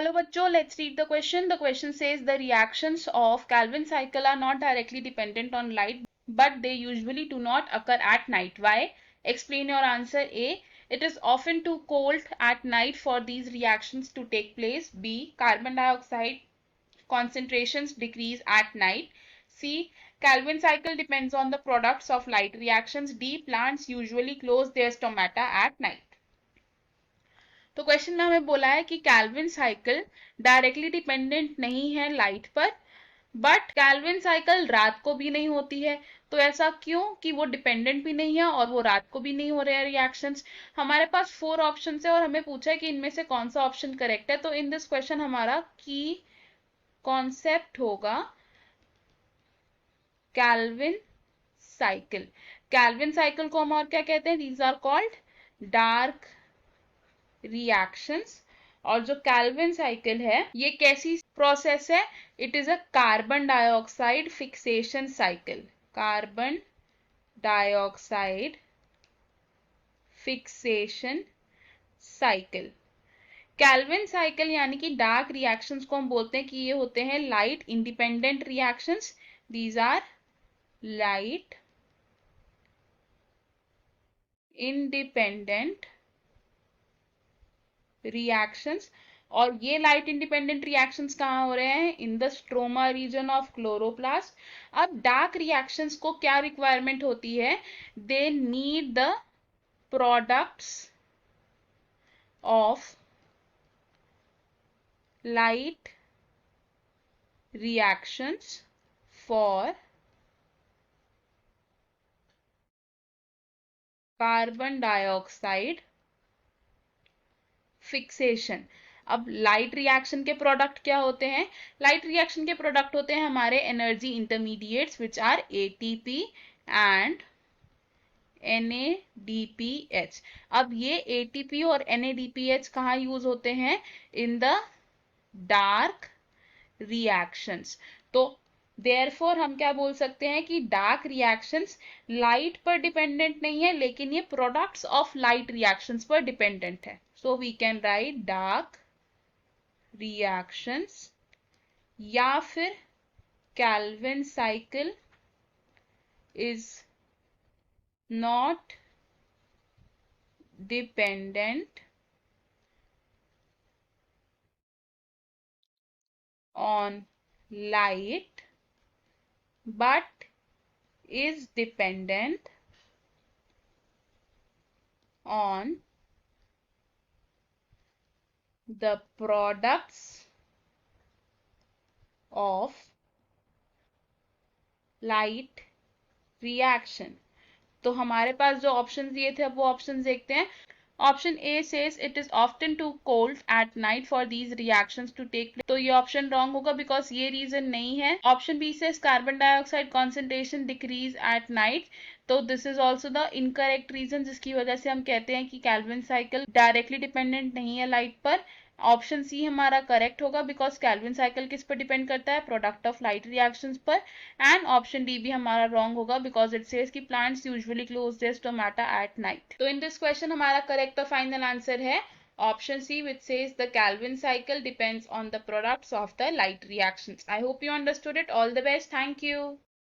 चलो बच्चों, let's read the question. The question says the reactions of Calvin cycle are not directly dependent on light, but they usually do not occur at night. Why? Explain your answer. A. It is often too cold at night for these reactions to take place. B. Carbon dioxide concentrations decrease at night. C. Calvin cycle depends on the products of light reactions. D. Plants usually close their stomata at night. तो question में हमें बोला है कि Calvin cycle directly dependent नहीं है light पर, but Calvin cycle रात को भी नहीं होती है। तो ऐसा क्यों कि वो डिपेंडेंट भी नहीं है और वो रात को भी नहीं हो रहे हैं रिएक्शंस। हमारे पास 4 ऑप्शन है और हमें पूछा है कि इनमें से कौन सा ऑप्शन करेक्ट है। तो इन दिस क्वेश्चन हमारा की कॉन्सेप्ट होगा कैल्विन साइकिल। कैल्विन साइकिल को हम और क्या कहते हैं? These are called dark reactions. और जो कैल्विन साइकिल है ये कैसी प्रोसेस है? It is a carbon dioxide fixation cycle. Carbon dioxide fixation cycle. Calvin cycle यानी कि डार्क रिएक्शंस को हम बोलते हैं कि ये होते हैं light independent reactions. These are light independent reactions. और ये लाइट इंडिपेंडेंट रिएक्शंस कहाँ हो रहे हैं? In the stroma region of chloroplast. अब डार्क रिएक्शंस को क्या रिक्वायरमेंट होती है? They need the products of light reactions for carbon dioxide fixation. अब लाइट रिएक्शन के प्रोडक्ट क्या होते हैं? लाइट रिएक्शन के प्रोडक्ट होते हैं हमारे energy intermediates which are ATP and NADPH। अब ये ATP और NADPH कहाँ यूज होते हैं? In the dark reactions. तो देयरफॉर हम क्या बोल सकते हैं कि डार्क रिएक्शंस लाइट पर डिपेंडेंट नहीं है, लेकिन ये प्रोडक्ट्स ऑफ लाइट रिएक्शंस पर डिपेंडेंट है। So we can write dark reactions या फिर Calvin cycle is not dependent on light but is dependent on the products of light reaction। तो हमारे पास जो ऑप्शन दिए थे अब वो ऑप्शन देखते हैं। Option A says it is often too cold at night for these reactions to take place. तो ये ऑप्शन रॉन्ग होगा बिकॉज ये रीजन नहीं है। Option B says carbon dioxide concentration decrease at night. तो this is also the incorrect reason, जिसकी वजह से हम कहते हैं कि कैल्विन साइकिल डायरेक्टली डिपेंडेंट नहीं है लाइट पर। ऑप्शन सी हमारा करेक्ट होगा बिकॉज कैल्विन साइकिल किस पर डिपेंड करता है? प्रोडक्ट ऑफ लाइट रिएक्शंस पर। एंड ऑप्शन डी भी हमारा रॉन्ग होगा बिकॉज इट सेज कि plants usually close their stomata at night. तो इन दिस क्वेश्चन हमारा करेक्ट और फाइनल आंसर है option C which says the Calvin cycle depends on the products of the light reactions. I hope you understood it. All the best. Thank you.